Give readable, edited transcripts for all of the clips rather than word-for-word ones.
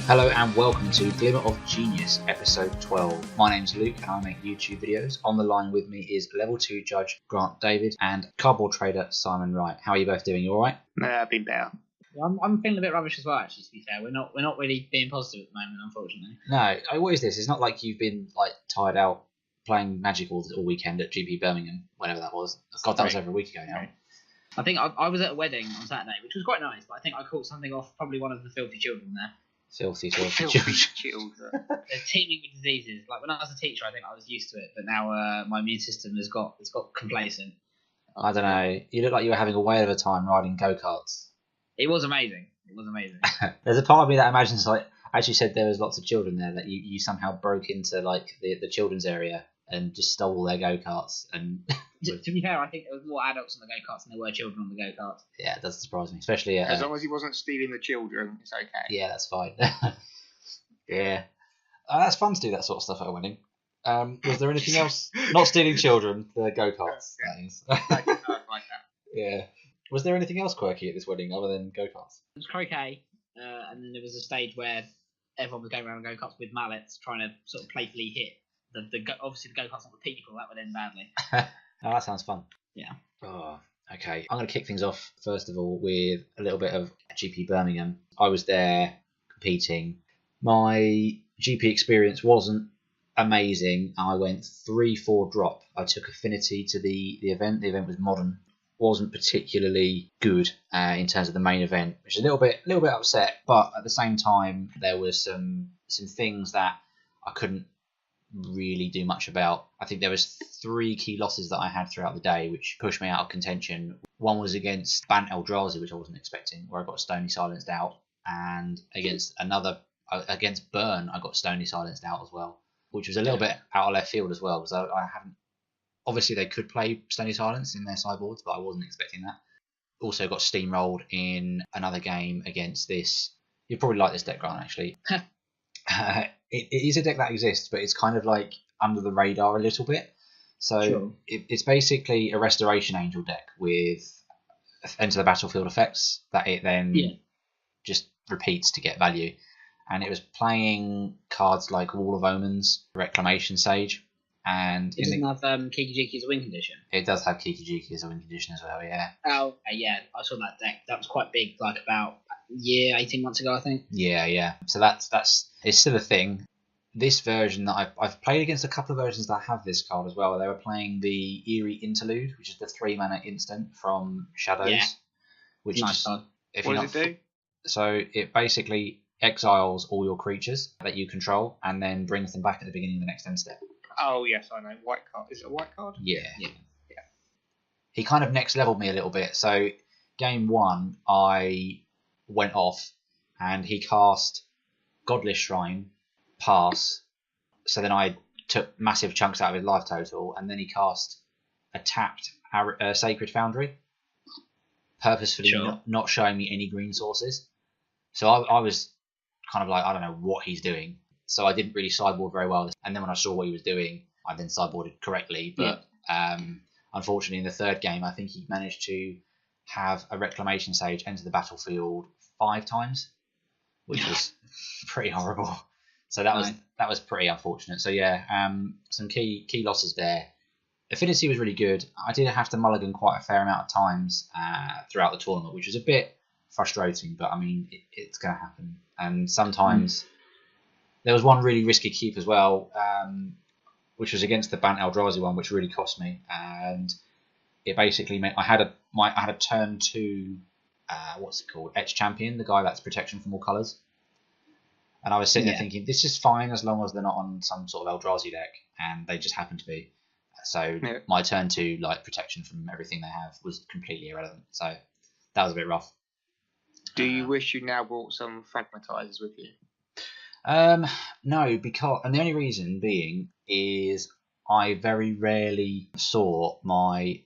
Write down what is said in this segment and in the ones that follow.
Hello and welcome to Glimmer of Genius, episode 12. My name's Luke and I make YouTube videos. On the line with me is level 2 judge Grant David and cardboard trader Simon Wright. How are you both doing? You alright? I've been better. I'm feeling a bit rubbish as well, actually, to be fair. We're not really being positive at the moment, unfortunately. No, what is this? It's not like you've been tired out playing Magic all weekend at GP Birmingham, whenever that was. God, that was over a week ago now. I think I was at a wedding on Saturday, which was quite nice, but I think I caught something off probably one of the filthy children there. Filthy children. They're teeming with diseases. Like when I was a teacher, I think I was used to it, but now my immune system has got complacent. I don't know. You look like you were having a whale of a time riding go-karts. It was amazing. There's a part of me that imagines, as you said, there was lots of children there, that you somehow broke into the children's area and just stole all their go-karts. And to be fair, I think there was more adults on the go-karts than there were children on the go-karts. Yeah, it doesn't surprise me, especially as long as he wasn't stealing the children, it's okay. Yeah, that's fine. Yeah, that's fun to do that sort of stuff at a wedding. Was there anything else? Not stealing children, the go-karts. That is. I like that. Yeah. Was there anything else quirky at this wedding other than go-karts? It was croquet, and then there was a stage where everyone was going around go-karts with mallets, trying to sort of playfully hit obviously the go-karts on the people. That would end badly. Oh, that sounds fun. Yeah. Oh, okay. I'm going to kick things off, first of all, with a little bit of GP Birmingham. I was there competing. My GP experience wasn't amazing. I went 3-4 drop. I took affinity to the event. The event was modern. Wasn't particularly good in terms of the main event, which is a little bit upset. But at the same time, there was some things that I couldn't really do much about. I think there was 3 key losses that I had throughout the day, which pushed me out of contention. One was against Bant Eldrazi, which I wasn't expecting, where I got Stony Silenced out, and against Burn, I got Stony Silenced out as well, which was a little bit out of left field as well, because I haven't. Obviously, they could play Stony Silence in their sideboards, but I wasn't expecting that. Also got steamrolled in another game against this. You'd probably like this deck, Grant, actually. It is a deck that exists, but it's kind of like under the radar a little bit. So sure. It's basically a Restoration Angel deck with enter the battlefield effects that it then just repeats to get value. And it was playing cards like Wall of Omens, Reclamation Sage. And it doesn't have Kiki Jiki as a win condition. It does have Kiki Jiki as a win condition as well, yeah. Oh, yeah, I saw that deck. That was quite big, like about a year, 18 months ago, I think. Yeah. So that's it's still a thing. This version that I've played against a couple of versions that have this card as well. They were playing the Eerie Interlude, which is the 3-mana instant from Shadows. Yeah. Which nice card. What does it do? So it basically exiles all your creatures that you control and then brings them back at the beginning of the next end step. Oh, yes, I know. White card. Is it a white card? Yeah. He kind of next leveled me a little bit. So, game 1, I went off and he cast Godless Shrine, pass. So then I took massive chunks out of his life total, and then he cast a tapped Sacred Foundry, purposefully not showing me any green sources. So I was kind of like, I don't know what he's doing. So I didn't really sideboard very well. And then when I saw what he was doing, I then sideboarded correctly. But unfortunately, in the third game, I think he managed to have a Reclamation Sage enter the battlefield 5 times, which was pretty horrible. So that was pretty unfortunate. So some key losses there. Affinity was really good. I did have to mulligan quite a fair amount of times throughout the tournament, which was a bit frustrating. But I mean, it's going to happen. And sometimes... There was one really risky keep as well, which was against the Bant Eldrazi one, which really cost me. And it basically meant I had a turn 2, what's it called? Etch Champion, the guy that's protection from all colours. And I was sitting there thinking, this is fine as long as they're not on some sort of Eldrazi deck, and they just happen to be. So my turn 2, protection from everything they have, was completely irrelevant. So that was a bit rough. Do you wish you now brought some Fragmatizers with you? No, because, and the only reason being is I very rarely saw the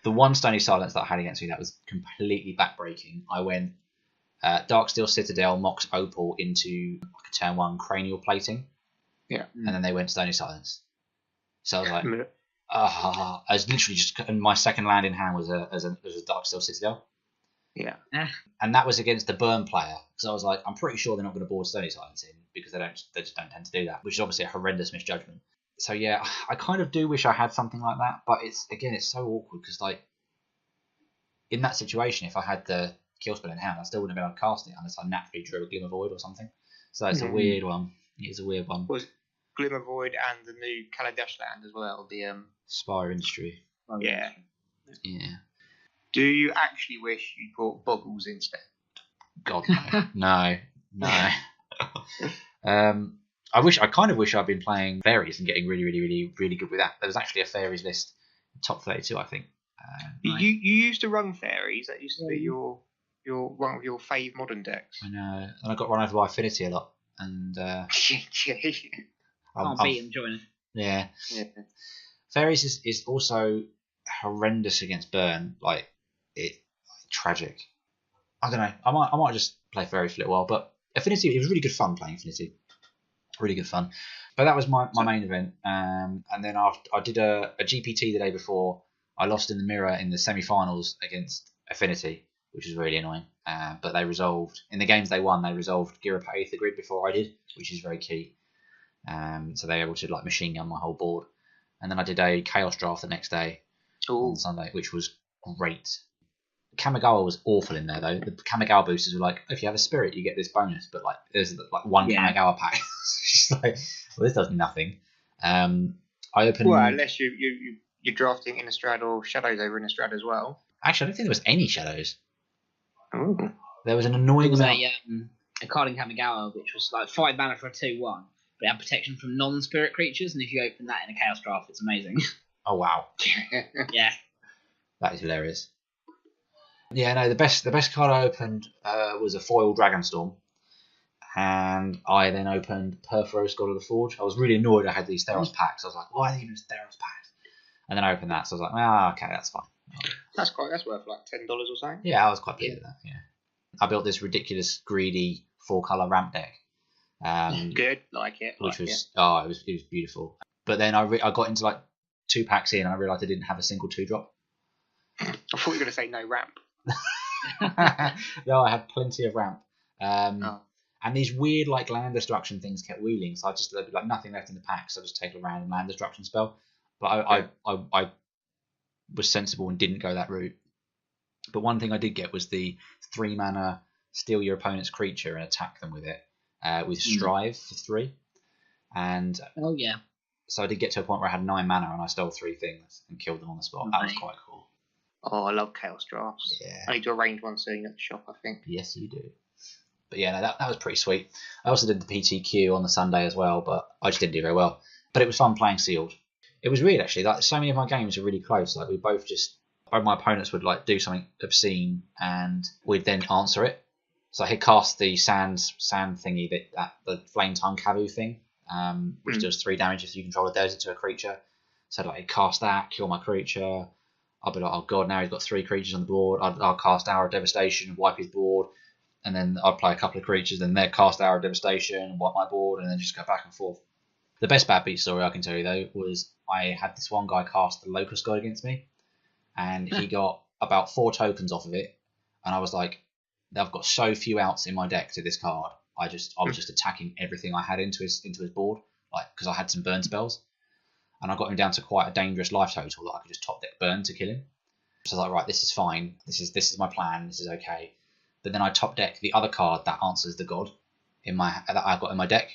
one Stony Silence that I had against me that was completely backbreaking. I went Darksteel Citadel, Mox Opal into a turn 1 Cranial Plating, and then they went Stony Silence. So I was like, I was literally just, and my second land in hand was a Darksteel Citadel. Yeah. And that was against the Burn player, because I was like, I'm pretty sure they're not going to board Stony Silence in, because they just don't tend to do that, which is obviously a horrendous misjudgment. So yeah, I kind of do wish I had something like that, but it's so awkward, because like in that situation, if I had the Killspell in hand, I still wouldn't have been able to cast it unless I naturally drew a Glimmer Void or something. So it's a weird one. It's a weird one. Was Glimmer Void and the new Kaladesh land as well? The Spire Industry. Yeah. Yeah. Do you actually wish you brought Boggles instead? God no. No. I kind of wish I'd been playing fairies and getting really, really, really, really good with that. There was actually a fairies list top 32, I think. You used to run fairies. That used to be your one of your fave modern decks. I know, and I got run over by Affinity a lot, and Can't beat him, join it. Yeah. Fairies is also horrendous against Burn. Like tragic. I don't know. I might just play Fairies for a little while, but Affinity, it was really good fun playing Affinity. Really good fun. But that was my main event. And then I did a GPT the day before. I lost in the mirror in the semi-finals against Affinity, which was really annoying. But they resolved in the games they won. They resolved Girapa Aether Grid before I did, which is very key. So they were able to like machine gun my whole board. And then I did a Chaos Draft the next day on Sunday, which was great. Kamigawa was awful in there though. The Kamigawa boosters were like, if you have a spirit, you get this bonus, but like there's like one Kamigawa pack. It's like, well, this does nothing. I opened. Well, unless you're drafting Innistrad or Shadows over Innistrad as well. Actually, I don't think there was any Shadows. Ooh. There was an annoying There amount. was a card in Kamigawa which was like 5 mana for a 2/1, but it had protection from non-spirit creatures, and if you open that in a Chaos Draft, it's amazing. Oh wow, Yeah. that is hilarious. Yeah, no, the best card I opened was a foil Dragonstorm, and I then opened Perforos God of the Forge. I was really annoyed I had these Theros packs. I was like, why are they giving us Theros packs? And then I opened that, so I was like, okay, that's fine. That's worth like $10 or something. Yeah, I was quite pleased with that. Yeah, I built this ridiculous greedy 4-color ramp deck. Good, like it. Which was it was beautiful. But then I got into like 2 packs in, and I realised I didn't have a single 2-drop. I thought you were going to say no ramp. No, I had plenty of ramp. And these weird like land destruction things kept wheeling, so I just had like nothing left in the pack, so I just take a random land destruction spell. But I was sensible and didn't go that route. But one thing I did get was the 3 mana steal your opponent's creature and attack them with it with Strive for 3. And so I did get to a point where I had 9 mana and I stole 3 things and killed them on the spot. That was quite cool. Oh, I love Chaos Drafts. Yeah. I need to arrange one soon at the shop, I think. Yes, you do. But yeah, no, that was pretty sweet. I also did the PTQ on the Sunday as well, but I just didn't do very well. But it was fun playing Sealed. It was weird actually. Like so many of my games are really close. Like both my opponents would like do something obscene and we'd then answer it. So I had cast the sand thingy that the Flame Tongue Kavu thing, which does 3 damage if you control a desert to a creature. So I'd like cast that, kill my creature. I'll be like, oh god, now he's got 3 creatures on the board. I'll cast Hour of Devastation, wipe his board, and then I'd play a couple of creatures, then they'd cast Hour of Devastation, wipe my board, and then just go back and forth. The best bad beat story I can tell you though was I had this one guy cast the Locust God against me, and he got about 4 tokens off of it, and I was like, I've got so few outs in my deck to this card. I was just attacking everything I had into his board, like because I had some burn spells. And I got him down to quite a dangerous life total that I could just top deck burn to kill him. So I was like, right, this is fine. This is my plan. This is okay. But then I top deck the other card that answers the god that I got in my deck,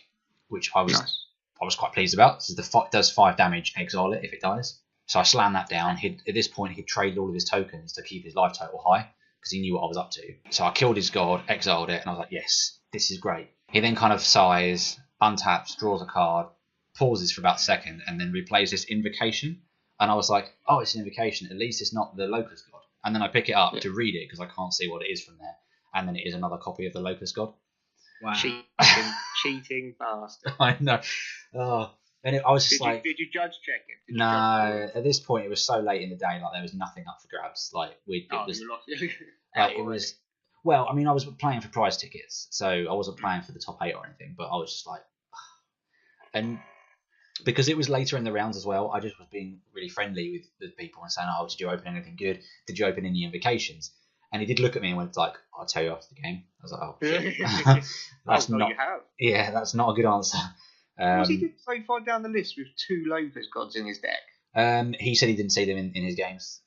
which I was quite pleased about. This is does 5 damage, exile it if it dies. So I slammed that down. At this point, he'd traded all of his tokens to keep his life total high because he knew what I was up to. So I killed his god, exiled it, and I was like, yes, this is great. He then kind of sighs, untaps, draws a card, pauses for about a second, and then replays this invocation. And I was like, oh, it's an invocation. At least it's not the Locust God. And then I pick it up to read it because I can't see what it is from there. And then it is another copy of the Locust God. Wow. Cheating bastard. I know. Oh. And I was just did you judge check it? No, at this point it was so late in the day, like there was nothing up for grabs. Like it was. Well, I mean, I was playing for prize tickets, so I wasn't playing for the top 8 or anything. But I was just like, and because it was later in the rounds as well, I just was being really friendly with the people and saying, "Oh, did you open anything good? Did you open any invocations?" And he did look at me and went like, "I'll tell you after the game." I was like, "Oh, shit." That's Oh, not. you have. Yeah, that's not a good answer. Was he did so far down the list with 2 Lothus gods in his deck? He said he didn't see them in his games.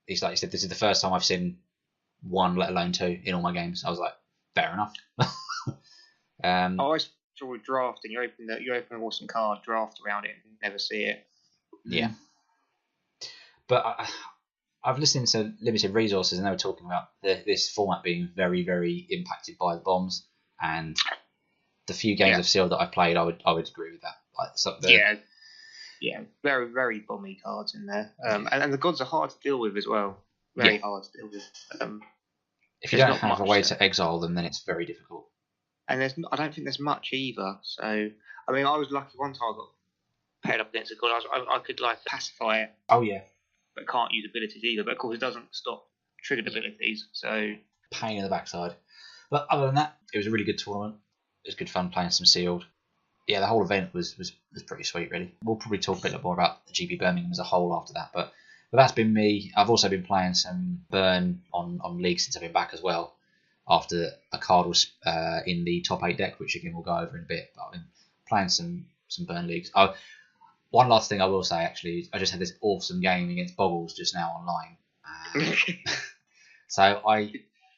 He said, "This is the first time I've seen 1, let alone 2, in all my games." I was like, "Fair enough." I always saw a draft, and you open an awesome card, draft around it, and never see it. Yeah. But I've listened to Limited Resources, and they were talking about this format being very, very impacted by the bombs. And the few games of Sealed that I've played, I would agree with that. Very, very bomby cards in there. And the gods are hard to deal with as well. Very hard to deal with. If you don't have a way to exile them, then it's very difficult. And I don't think there's much either. So, I mean, I was lucky one time I got paired up against a god. I could like pacify it. Oh yeah. But can't use abilities either. But of course, it doesn't stop triggered abilities. So pain in the backside. But other than that, it was a really good tournament. It was good fun playing some Sealed. Yeah, the whole event was pretty sweet, really. We'll probably talk a bit more about the GP Birmingham as a whole after that. But that's been me. I've also been playing some Burn on League since I've been back as well. After a card was in the top 8 deck, which again we'll go over in a bit. But I've been playing some Burn Leagues. Oh, one last thing I will say, actually, I just had this awesome game against Boggles just now online. So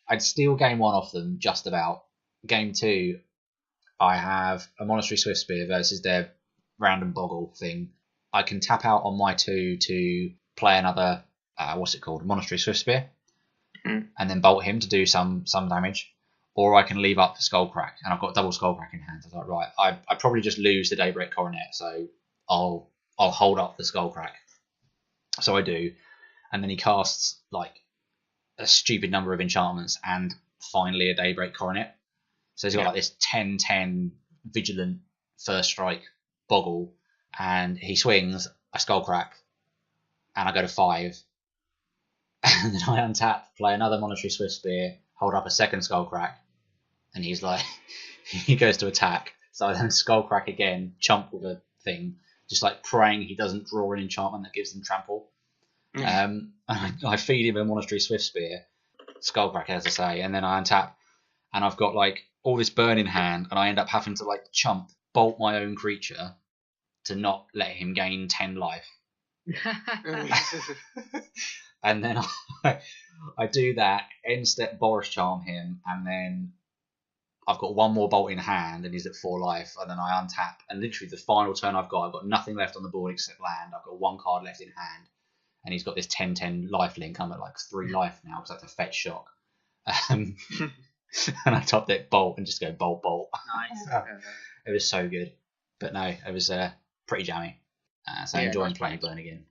I'd steal game 1 off them just about. Game 2, I have a Monastery Swiftspear versus their random Boggle thing. I can tap out on my 2 to play another, Monastery Swiftspear, and then bolt him to do some damage. Or I can leave up the Skullcrack, and I've got double Skullcrack in hand. I was like, right, I probably just lose the Daybreak Coronet, so I'll hold up the Skullcrack. So I do, and then he casts like a stupid number of enchantments and finally a Daybreak Coronet. So he's got like this 10/10 Vigilant First Strike Boggle, and he swings a Skullcrack, and I go to 5, and then I untap, play another Monastery Swiftspear, hold up a second Skullcrack, and he's like, he goes to attack. So I then Skullcrack again, chump with a thing, just like praying he doesn't draw an enchantment that gives them trample. I feed him a Monastery Swiftspear, Skullcrack, as I say, and then I untap, and I've got like all this burn in hand, and I end up having to like chump, bolt my own creature to not let him gain 10 life. And then I do that, end step Boros Charm him, and then I've got one more bolt in hand, and he's at 4 life, and then I untap, and literally the final turn I've got nothing left on the board except land. I've got 1 card left in hand, and he's got this 10/10 life link. I'm at like 3 life now because that's a fetch shock. And I top deck bolt and just go bolt. Nice. It was so good. But no, it was pretty jammy. So enjoying playing Burn again.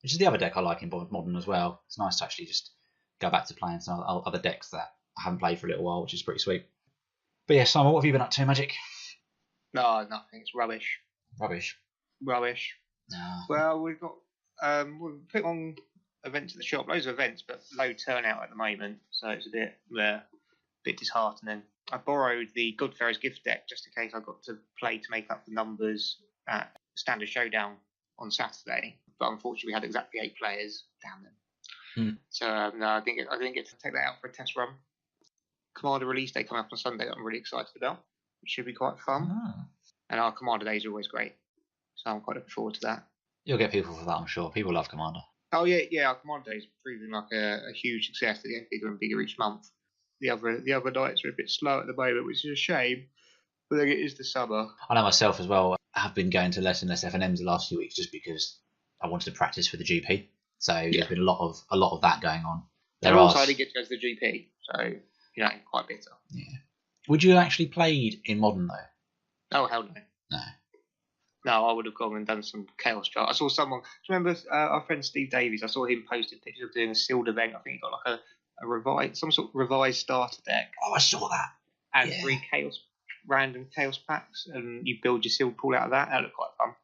Which is the other deck I like in Modern as well. It's nice to actually just go back to playing some other decks that I haven't played for a little while, which is pretty sweet. But yeah, Simon, what have you been up to, Magic? No, nothing. It's rubbish. Rubbish. No. Well, we've got we've put on events at the shop, loads of events, but low turnout at the moment, so it's a bit disheartening. I borrowed the Godfarer's Gift deck just in case I got to play to make up the numbers at Standard Showdown on Saturday, but unfortunately we had exactly 8 players. Damn them. So no, I didn't get to take that out for a test run. Commander release day coming up on Sunday that I'm really excited about. It should be quite fun. And our Commander days are always great, so I'm quite looking forward to that. You'll get people for that, I'm sure. People love Commander. Oh yeah, our Commander days are proving like a huge success. They get bigger and bigger each month. The other nights are a bit slow at the moment, which is a shame. But then it is the summer. I know myself as well. I have been going to less and less FNMs the last few weeks just because I wanted to practice for the GP. So there's been a lot of that going on. And also I didn't get to go to the GP, so quite bitter. Yeah. Would you have actually played in Modern though? Oh hell no. No. No, I would have gone and done some Chaos chart. I saw someone. Do you remember our friend Steve Davies? I saw him posted pictures of doing a sealed event. I think he got like a revised, some sort of revised starter deck. Oh, I saw that. And 3 random chaos packs, and you build your sealed pool out of that. That looked quite fun.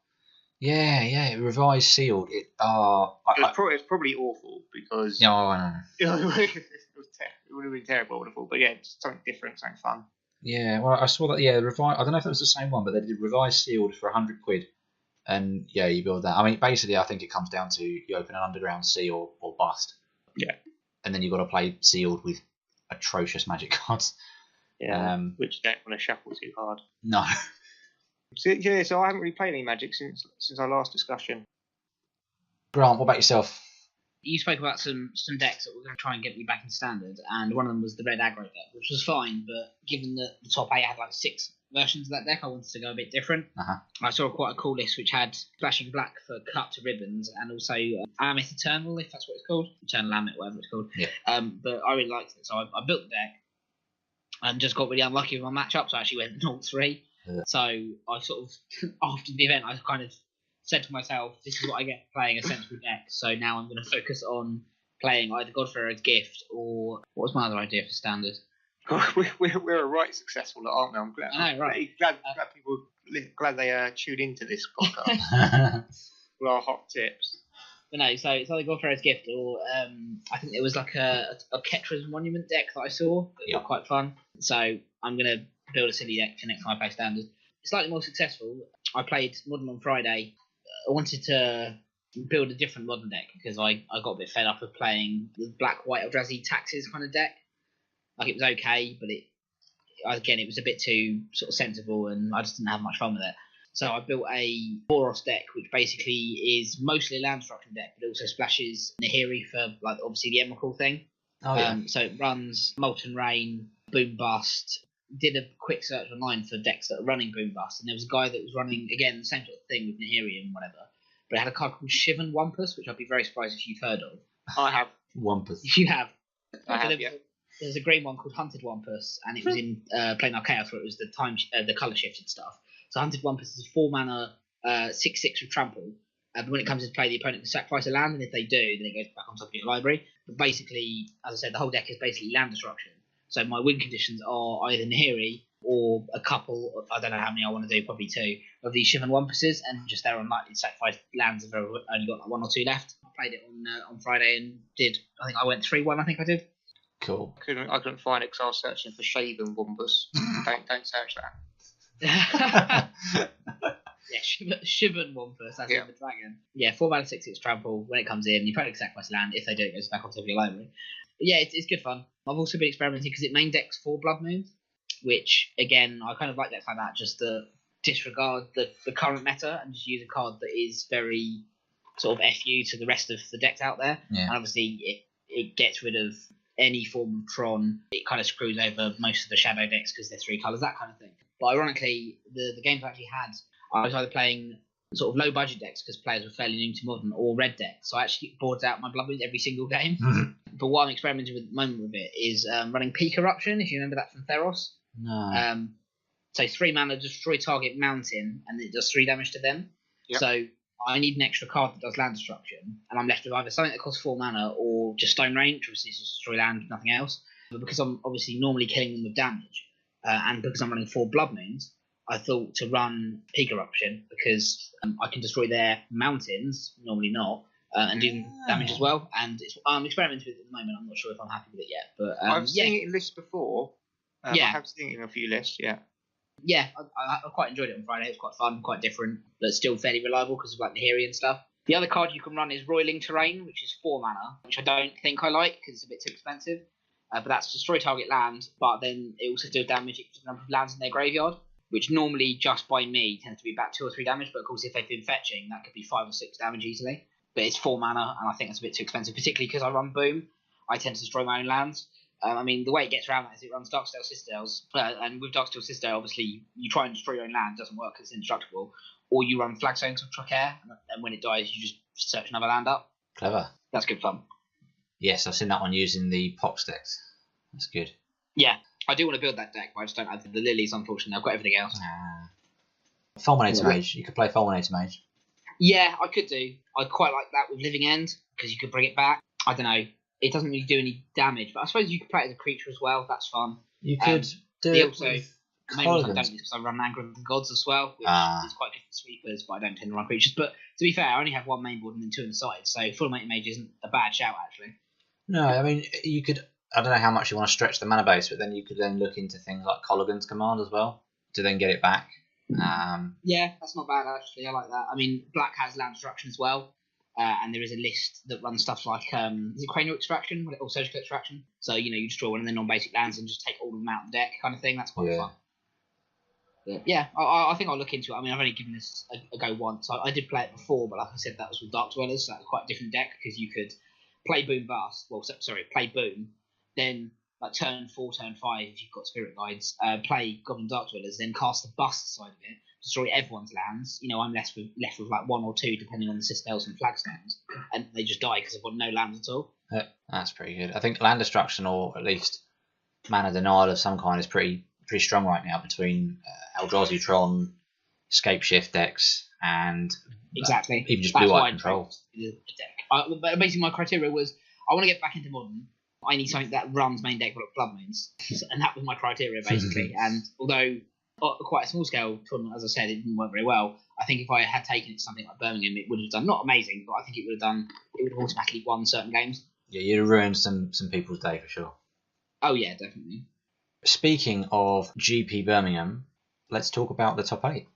Yeah, revised sealed. It's probably awful because I know. it would have been terrible, I would have thought. But yeah, it's something different, something fun. Yeah, well, I saw that. Yeah, revised. I don't know if that was the same one, but they did revised sealed for £100, and you build that. I mean, basically, I think it comes down to you open an underground sea or bust. Yeah. and then you've got to play sealed with atrocious magic cards. Yeah, which you don't want to shuffle too hard. No. So I haven't really played any Magic since our last discussion. Grant, what about yourself? You spoke about some decks that were going to try and get me back in standard, and one of them was the red aggro deck, which was fine, but given that the top 8 had like 6 versions of that deck, I wanted to go a bit different. I saw quite a cool list which had Splashing Black for Cut to Ribbons, and also Amit Eternal, if that's what it's called. Eternal Amit, whatever it's called. Yeah. But I really liked it, so I built the deck, and just got really unlucky with my matchup, so I actually went 0-3. Yeah. So I sort of, after the event, I kind of said to myself, this is what I get for playing a sensible deck, so now I'm going to focus on playing either Godfarer's Gift or... What was my other idea for standard? We're right successful, aren't we? I'm glad. I know, right? Glad they tuned into this podcast. With our hot tips. But no, so it's either Godfarer's Gift or I think there was like a Ketra's Monument deck that I saw that was quite fun. So I'm going to build a silly deck for next time I play standard. It's slightly more successful. I played Modern on Friday. I wanted to build a different Modern deck because I got a bit fed up of playing the black, white, Eldrazi taxes kind of deck. Like, it was okay, but it was a bit too sort of sensible, and I just didn't have much fun with it. So I built a Boros deck, which basically is mostly a land destruction deck, but also splashes Nahiri for, like, obviously the Emrakul thing. Oh, yeah. So it runs Molten Rain, Boom Bust. Did a quick search online for decks that are running Boom Bust, and there was a guy that was running, again, the same sort of thing with Nahiri and whatever, but it had a card called Shivan Wampus, which I'd be very surprised if you've heard of. I have. Wampus. You have. I have, yeah. There's a green one called Hunted Wampus, and it was in Planar Chaos, where it was the colour shifted stuff. So Hunted Wampus is a 4-mana 6/6 with trample. But when it comes into play, the opponent can sacrifice a land, and if they do, then it goes back on top of your library. But basically, as I said, the whole deck is basically land destruction. So my win conditions are either Nahiri or a couple, I don't know how many I want to do, probably 2, of these Shivan Wampuses, and just they're unlikely to sacrifice lands if I've only got like 1 or 2 left. I played it on Friday and I think I went 3-1, I think I did. Cool. I couldn't find it because I was searching for Shaven Wumbus. don't search that. Yeah, Shivan Wampus, that's the dragon. Yeah, 4-mana 6/6 trample. When it comes in, you probably sacrifice land. If they do, it goes back onto your library. But yeah, it's good fun. I've also been experimenting because it main decks 4 Blood Moons, which, again, I kind of like decks like that, just to disregard the current meta and just use a card that is very sort of FU to the rest of the decks out there. Yeah. And obviously, it gets rid of any form of Tron. It kind of screws over most of the shadow decks because they're 3 colours, that kind of thing. But ironically, the games I actually had, I was either playing sort of low budget decks because players were fairly new to Modern, or red decks. So I actually boards out my Blood Moons every single game. But what I'm experimenting with at the moment with it is running Peak Eruption, if you remember that from Theros. No. So 3 mana, destroy target mountain, and it does 3 damage to them. Yep. So I need an extra card that does land destruction, and I'm left with either something that costs 4 mana or just Stone Rain, which obviously is just destroy land, nothing else. But because I'm obviously normally killing them with damage, and because I'm running 4 Blood Moons, I thought to run Peak Eruption because I can destroy their mountains, normally not, and do damage as well. And I'm experimenting with it at the moment. I'm not sure if I'm happy with it yet. But I've seen it in lists before. I have seen it in a few lists, yeah. Yeah, I quite enjoyed it on Friday. It was quite fun, quite different, but still fairly reliable because of like Nahiri and stuff. The other card you can run is Roiling Terrain, which is 4 mana, which I don't think I like because it's a bit too expensive. But that's destroy target land, but then it also does damage to the number of lands in their graveyard, which normally just by me tends to be about 2 or 3 damage. But of course, if they've been fetching, that could be 5 or 6 damage easily. But it's 4 mana, and I think that's a bit too expensive, particularly because I run Boom. I tend to destroy my own lands. I mean, the way it gets around that is it runs Darksteel Citadels, and with Darksteel Citadel, obviously, you try and destroy your own land, it doesn't work because it's indestructible, or you run Flagstones of Tracair, and when it dies, you just search another land up. Clever. That's good fun. Yes, I've seen that one using the Pox decks. That's good. Yeah, I do want to build that deck, but I just don't have the lilies, unfortunately. I've got everything else. Fulminator Mage. You could play Fulminator Mage. Yeah, I could do. I quite like that with Living End, because you could bring it back. I don't know. It doesn't really do any damage, but I suppose you could play it as a creature as well. That's fun. You could do it also, with maybe I don't because I run Anger of the Gods as well, which is quite good for sweepers, but I don't tend to run creatures. But to be fair, I only have 1 main board and then 2 on the side, so Fulminator Mage isn't a bad shout, actually. No, I mean, you could... I don't know how much you want to stretch the mana base, but then you could then look into things like Colligan's Command as well, to then get it back. Yeah, that's not bad, actually. I like that. I mean, Black has land destruction as well. and there is a list that runs stuff like is it cranial extraction or surgical extraction? So you just draw one and then on basic lands and just take all of them out of the deck, kind of thing. That's quite fun. But yeah, I think I'll look into it. I mean, I've only given this a go once. I did play it before, but like I said, that was with Dark Dwellers, so that was quite a different deck because you could play Boom Bust. Well, sorry, play Boom, then like turn 4, turn 5 if you've got Spirit Guides, play Goblin Dark Dwellers, then cast the Bust side of it, destroy everyone's lands. I'm left with like 1 or 2 depending on the Citadels and Flagstones, and they just die because I've got no lands at all. That's pretty good. I think land destruction or at least mana denial of some kind is pretty strong right now between Eldrazi Tron, Scape Shift decks, and exactly even just blue-white control. But basically, my criteria was I want to get back into Modern. I need something that runs main deck with Blood Moons, and that was my criteria basically. And although quite a small scale tournament, as I said, it didn't work very well. I think if I had taken it to something like Birmingham, it would have done not amazing, but I think it would have automatically won certain games. Yeah, you'd have ruined some people's day for sure. Oh yeah, definitely. Speaking of GP Birmingham, let's talk about the top 8.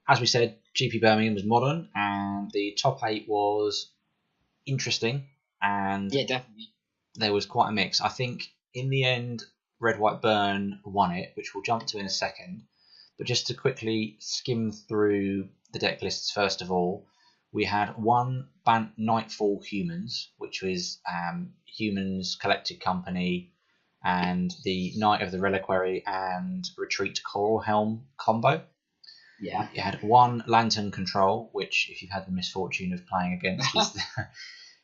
As we said, GP Birmingham was modern, and the top 8 was interesting. And yeah, definitely. There was quite a mix. I think in the end, Red White Burn won it, which we'll jump to in a second. But just to quickly skim through the deck lists, first of all, we had one Bant Nightfall Humans, which was Humans Collected Company and the Knight of the Reliquary and Retreat to Coral Helm combo. Yeah. You had one Lantern Control, which, if you've had the misfortune of playing against,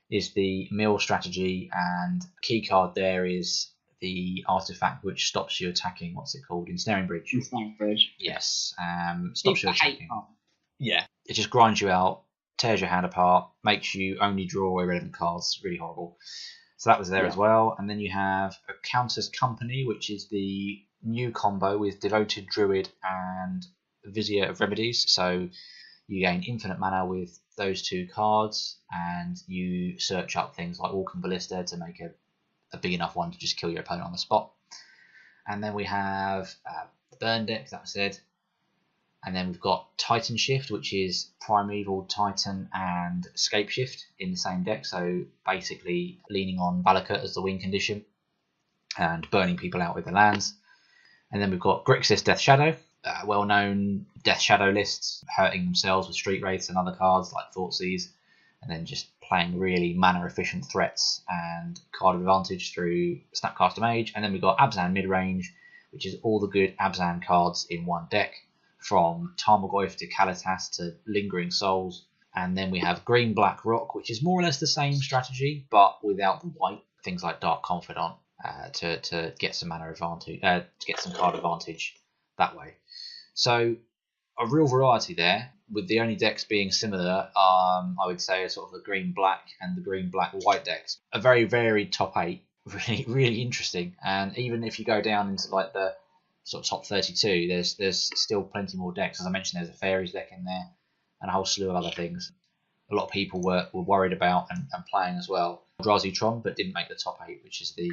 is the mill strategy, and key card there is the artifact which stops you attacking. What's it called? Ensnaring Bridge. Ensnaring Bridge. Yes. Stops you attacking. Yeah. It just grinds you out, tears your hand apart, makes you only draw irrelevant cards. Really horrible. So that was there as well. And then you have a Countess Company, which is the new combo with Devoted Druid and Vizier of Remedies. So you gain infinite mana with those 2 cards, and you search up things like Walking Ballista to make a big enough one to just kill your opponent on the spot. And then we have the Burn deck, that was said. And then we've got Titan Shift, which is Primeval Titan and Escape Shift in the same deck. So basically leaning on Valakut as the win condition and burning people out with the lands. And then we've got Grixis Death Shadow, well-known Death Shadow lists, hurting themselves with Street Wraiths and other cards like Thoughtseize, and then just playing really mana-efficient threats and card advantage through Snapcaster Mage. And then we've got Abzan Midrange, which is all the good Abzan cards in one deck, from Tarmogoyf to Kalitas to Lingering Souls. And then we have Green Black Rock, which is more or less the same strategy, but without the white. Things like Dark Confidant to get some mana advantage, to get some card advantage that way. So a real variety there, with the only decks being similar. I would say are sort of the green black and the green black white decks. A very varied top 8, really really interesting. And even if you go down into like the sort of top 32, there's still plenty more decks. As I mentioned, there's a fairies deck in there and a whole slew of other things a lot of people were worried about and playing as well. Eldrazi Tron, but didn't make the top 8, which is the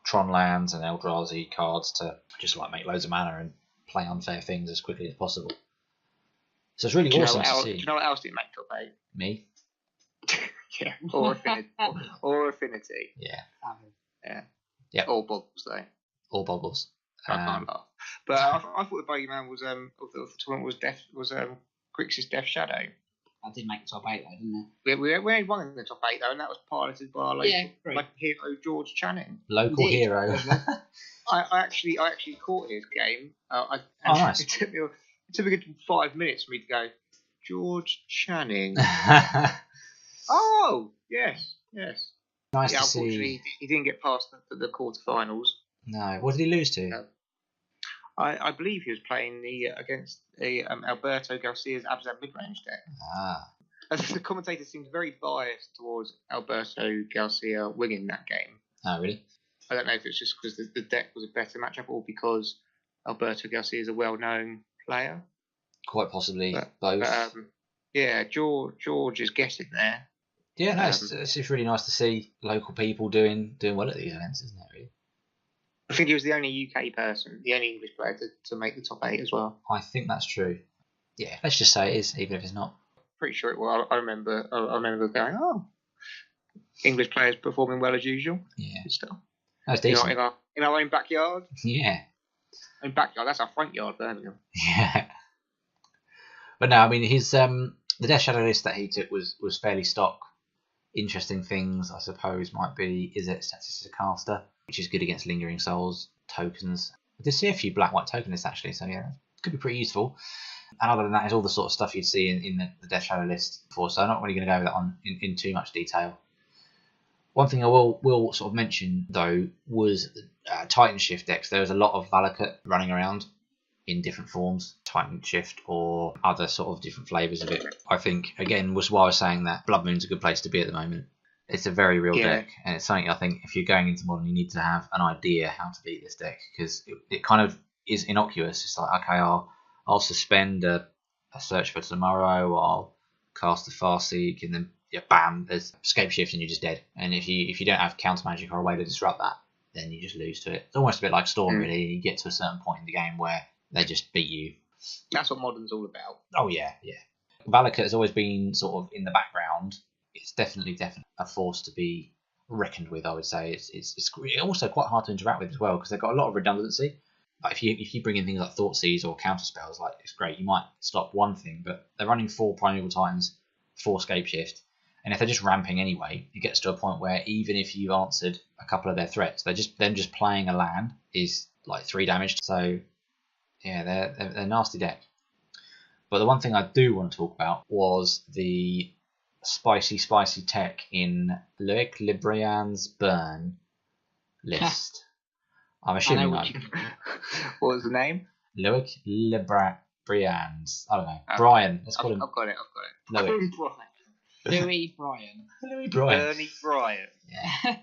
Tron lands and Eldrazi cards to just like make loads of mana and play unfair things as quickly as possible. So it's really awesome to see. Do you know what else didn't make top 8? Me? Yeah, or Affinity. or Affinity. Yeah. Yeah. Yep. All Boggles, though. All Boggles. I can't laugh. But I thought the bogeyman was of the tournament was Grixis Death Shadow. That did make the top 8 though, didn't it? We had one in the top 8 though, and that was piloted by our local hero George Channing. Local hero. I actually caught his game. Nice. It took me a good 5 minutes for me to go, George Channing. Oh yes. Nice to unfortunately, see. He didn't get past the quarterfinals. No. What did he lose to? I believe he was playing against the Alberto Garcia's Abzan midrange deck. As the commentator seems very biased towards Alberto Garcia winning that game. Oh, really? I don't know if it's just because the deck was a better matchup or because Alberto Garcia is a well-known player. Quite possibly both. Yeah, George is getting there. Yeah, no, it's just really nice to see local people doing well at these events, isn't it? Really? I think he was the only UK person, the only English player to make the top 8 as well. I think that's true. Yeah, let's just say it is, even if it's not. Pretty sure it was. I remember going, oh, English players performing well as usual. Yeah. Good stuff. That's decent. In our own backyard. Yeah. Own backyard. That's our front yard, Birmingham. Yeah. But no, I mean, his the Death Shadow list that he took was fairly stock. Interesting things, I suppose, might be Izzet Status Caster, which is good against Lingering Souls, tokens. I did see a few black-white token lists, actually, so yeah, could be pretty useful. And other than that, is all the sort of stuff you'd see in the Death Shadow list before, so I'm not really going to go over that on in too much detail. One thing I will sort of mention, though, was Titan Shift decks. There was a lot of Valakut running around in different forms, Titan Shift or other sort of different flavours of it. I think, again, was why I was saying that Blood Moon's a good place to be at the moment. It's a very real deck, and it's something I think if you're going into Modern, you need to have an idea how to beat this deck, because it kind of is innocuous. It's like, okay, I'll suspend a Search for Tomorrow, I'll cast a Farseek, and then bam, there's Escape Shift and you're just dead. And if you don't have counter magic or a way to disrupt that, then you just lose to it. It's almost a bit like Storm, really. You get to a certain point in the game where they just beat you. That's what Modern's all about. Oh yeah. Valakut has always been sort of in the background. It's definitely a force to be reckoned with, I would say. It's also quite hard to interact with as well, because they've got a lot of redundancy. Like if you bring in things like Thoughtseize or counter spells, like, it's great. You might stop one thing, but they're running 4 Primeval Titans, 4 Escape Shift, and if they're just ramping anyway, it gets to a point where even if you've answered a couple of their threats, them just playing a land is like 3 damage. So yeah, they're a nasty deck. But the one thing I do want to talk about was the spicy tech in Loic Librian's Burn list. I'm assuming what was the name? Loic Librian's. I don't know. Brian. Let's call him. I've got it. Loic. Louis Bryan. Bernie Bryan. Yeah.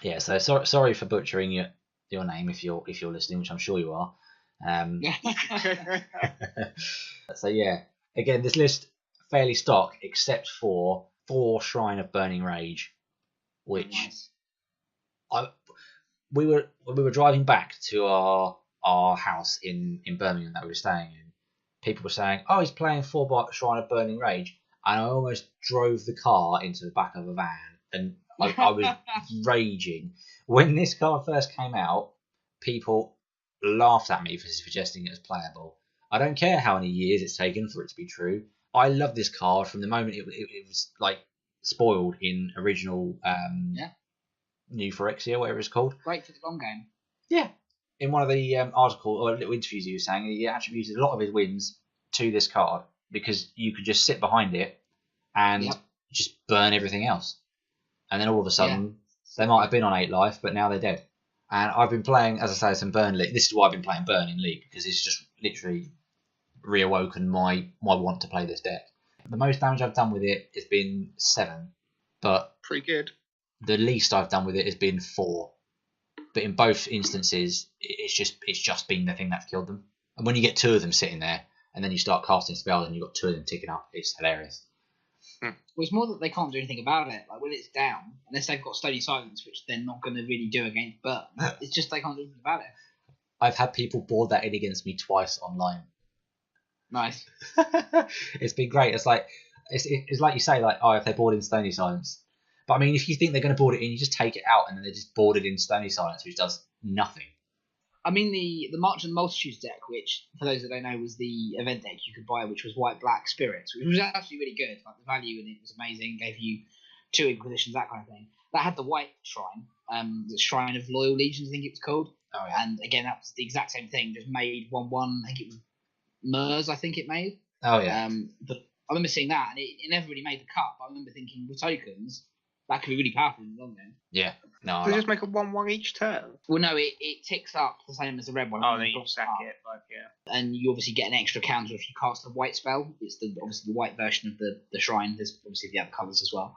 Yeah. So sorry for butchering your name if you're listening, which I'm sure you are. So yeah, again, this list fairly stock except for 4 Shrine of Burning Rage, which nice. We were driving back to our house in Birmingham that we were staying in. People were saying, "Oh, he's playing 4 Shrine of Burning Rage," and I almost drove the car into the back of a van, and I was raging. When this card first came out, people laughed at me for suggesting it was playable. I don't care how many years it's taken for it to be true. I love this card from the moment it was like spoiled in original New Phyrexia, whatever it's called. Great for the long game. Yeah. In one of the article or little interviews he was saying, he attributed a lot of his wins to this card because you could just sit behind it and just burn everything else. And then all of a sudden, they might have been on 8 life, but now they're dead. And I've been playing, as I say, some Burn League. This is why I've been playing Burn in League, because it's just literally reawoken my want to play this deck. The most damage I've done with it has been 7, but pretty good. The least I've done with it has been 4. But in both instances, it's just been the thing that's killed them. And when you get 2 of them sitting there, and then you start casting spells and you've got 2 of them ticking up, it's hilarious. Well, it's more that they can't do anything about it. Like when it's down, unless they've got Stony Silence, which they're not going to really do against Burn. It's just they can't do anything about it. I've had people board that in against me twice online. Nice. It's been great. It's like you say, like, oh, if they board in Stony Silence. But I mean, if you think they're going to board it in, you just take it out and then they just board it in Stony Silence, which does nothing. I mean, the March of the Multitudes deck, which, for those that don't know, was the event deck you could buy, which was White-Black Spirits, which was actually really good. Like, the value in it was amazing, gave you 2 Inquisitions, that kind of thing. That had the White Shrine, the Shrine of Loyal Legions, I think it was called. Oh, yeah. And again, that was the exact same thing, just made 1/1, I think it was Mers, I think it made. Oh, yeah. But I remember seeing that, and it never really made the cut, but I remember thinking, with tokens, that could be really powerful in the long game. Yeah. No. Does it just make a 1/1 each turn? Well, no, it ticks up the same as the red one. Oh, then you sack it. Like, yeah. And you obviously get an extra counter if you cast a white spell. It's obviously the white version of the shrine. There's obviously the other colours as well.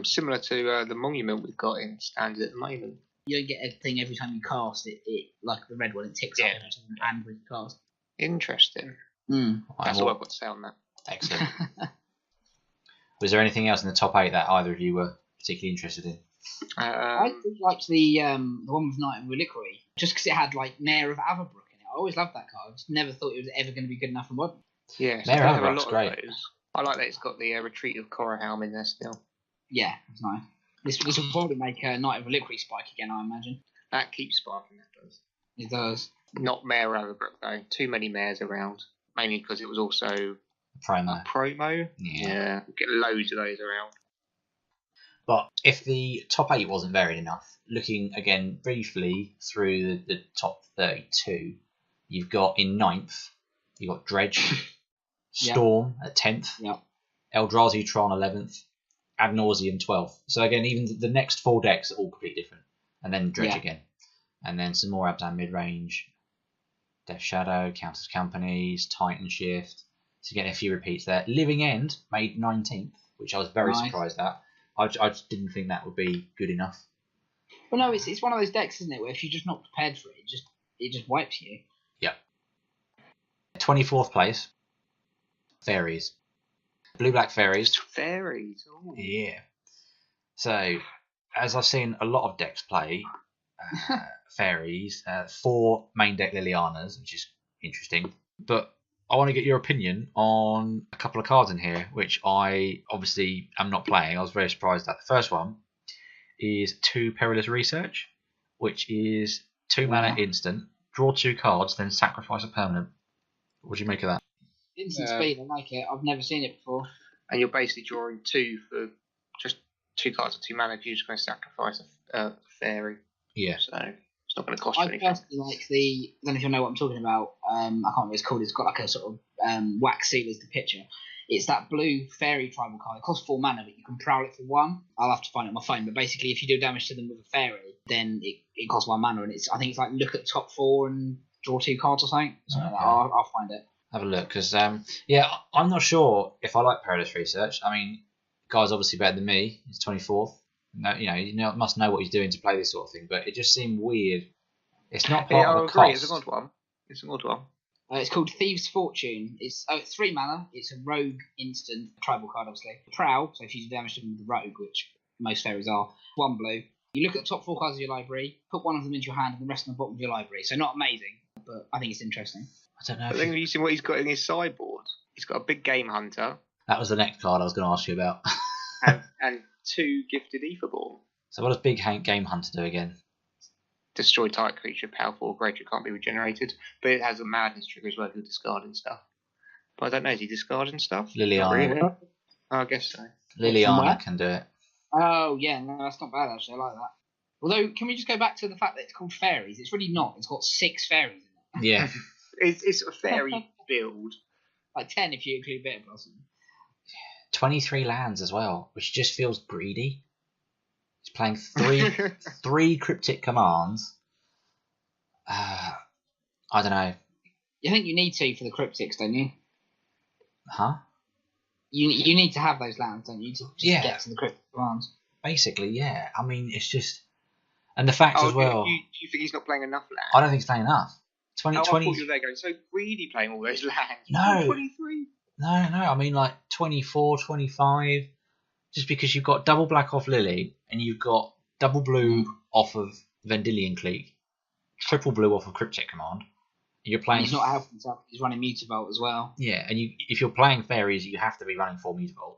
Similar to the monument we've got in standard at the moment. You don't get a thing every time you cast it. Like the red one, it ticks up every time and when you cast. Interesting. That's all I've got to say on that. Excellent. Was there anything else in the top 8 that either of you were particularly interested in? I liked the one with Knight of Reliquary, just because it had like Mayor of Averbrook in it. always loved that card. I just never thought it was ever going to be good enough for modern. Yeah, so Mare they have a Overrock's lot great. of those. I like that it's got the Retreat of Korrahelm in there still. Yeah, it's nice. This will probably make a Knight of Reliquary spike again, I imagine. That keeps sparking, that does. It does. Not Mare Overbrook, though. Too many mares around. Mainly because it was also Promo. a promo. Yeah. Get loads of those around. But if the top 8 wasn't varied enough, looking again briefly through the top 32, you've got in 9th, you've got Dredge, Storm at 10th, Eldrazi Tron 11th, Ad Nauseam 12th. So again, even the next 4 decks are all completely different. And then Dredge again. And then some more Abzan mid-range, Death Shadow, Counters Companies, Titan Shift. So getting a few repeats there. Living End made 19th, which I was very surprised at. I just didn't think that would be good enough. Well, no, it's one of those decks, isn't it, where if you're just not prepared for it, it just wipes you. Yeah. 24th place, Fairies. Blue-black Fairies. Fairies? Ooh. Yeah. So, as I've seen a lot of decks play Fairies, 4 main deck Lilianas, which is interesting. But I want to get your opinion on a couple of cards in here, which I obviously am not playing. I was very surprised at. The first one is 2 Perilous Research, which is 2 mana instant, draw 2 cards, then sacrifice a permanent. What do you make of that? Instant speed, I like it. I've never seen it before. And you're basically drawing 2 for just 2 cards of 2 mana. You're just going to sacrifice a fairy. Yeah. So it's not going to cost you anything. I personally like I don't know if you know what I'm talking about. I can't remember what it's called. It's got like a sort of wax seal as the picture. It's that blue fairy tribal card. It costs 4 mana, but you can prowl it for 1. I'll have to find it on my phone. But basically, if you do damage to them with a fairy, then it costs 1 mana. And I think it's like look at the top 4 and draw 2 cards or something. Like that. I'll find it. Have a look, because I'm not sure if I like Perilous Research. I mean, the guy's obviously better than me. He's 24th. No, must know what he's doing to play this sort of thing. But it just seemed weird. It's not part of a cost. It's a good one. It's called Thieves' Fortune. It's 3 mana. It's a rogue instant tribal card, obviously. Prowl, so if you do damage to them with the rogue, which most fairies are, 1 blue. You look at the top 4 cards of your library, put 1 of them into your hand, and the rest on the bottom of your library. So not amazing, but I think it's interesting. I don't know. But then have you seen what he's got in his sideboard? He's got a big Game Hunter. That was the next card I was going to ask you about. and 2 gifted Etherborn. So what does Big Game Hunter do again? Destroy target creature, powerful or greater, can't be regenerated. But it has a madness trigger as well for discarding stuff. But I don't know, is he discarding stuff? Liliana. Really? Oh, I guess so. Liliana can do it. Oh, yeah, no, that's not bad, actually. I like that. Although, can we just go back to the fact that it's called Fairies? It's really not. It's got 6 fairies in it. Yeah. It's a fairy build. Like 10 if you include Bitter Blossom. 23 lands as well, which just feels greedy. He's playing 3 cryptic commands. I don't know. You think you need 2 for the cryptics, don't you? Huh? You need to have those lands, don't you, to get to the cryptic commands? Basically, yeah. I mean, it's just... And the fact as well... Do you think he's not playing enough lands? I don't think he's playing enough. 20. I thought you were there going, so greedy playing all those lands. No. 23? No. I mean, like 24, 25. Just because you've got double black off Lily, and you've got double blue off of Vendilion Clique, triple blue off of Cryptic Command. You're playing. And he's not helping himself. He's running Mutavault as well. Yeah, and if you're playing fairies, you have to be running 4 Mutavault.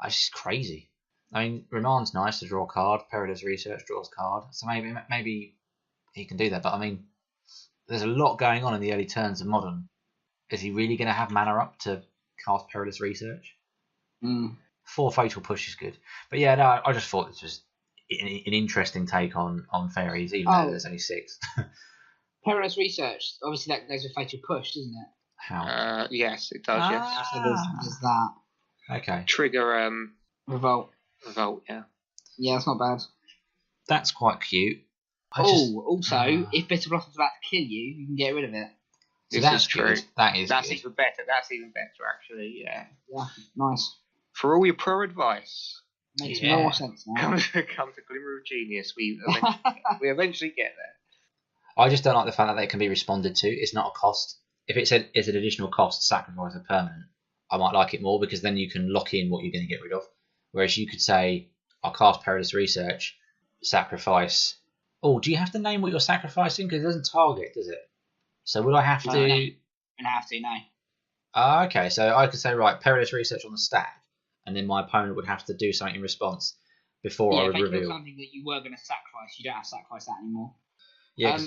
It's just crazy. I mean, Ramon's nice to draw a card. Perilous Research draws a card, so maybe he can do that. But I mean, there's a lot going on in the early turns of Modern. Is he really going to have mana up to cast Perilous Research? 4 Fatal Push is good. But yeah, no, I just thought this was an interesting take on fairies, even though there's only 6. Perilous Research, obviously that goes with Fatal Push, doesn't it? How? Yes, it does, yes. So there's that. Okay. Trigger Revolt, yeah. Yeah, that's not bad. That's quite cute. Also, if Bitter Blossom's about to kill you, you can get rid of it. So this is true. Good. That's good. Even better. That's even better, actually, yeah. Yeah, nice. For all your pro advice, Makes more sense now. come to Glimmer of Genius. We eventually get there. I just don't like the fact that they can be responded to. It's not a cost. If it said it's an additional cost, sacrifice a permanent, I might like it more because then you can lock in what you're going to get rid of. Whereas you could say, I'll cast Perilous Research, sacrifice. Oh, do you have to name what you're sacrificing? Because it doesn't target, does it? So would I have to? No. You don't have to, no. Okay, so I could say, right, perilous research on the stack, and then my opponent would have to do something in response before I would if they reveal. kill something that you were going to sacrifice, you don't have to sacrifice that anymore. Yeah.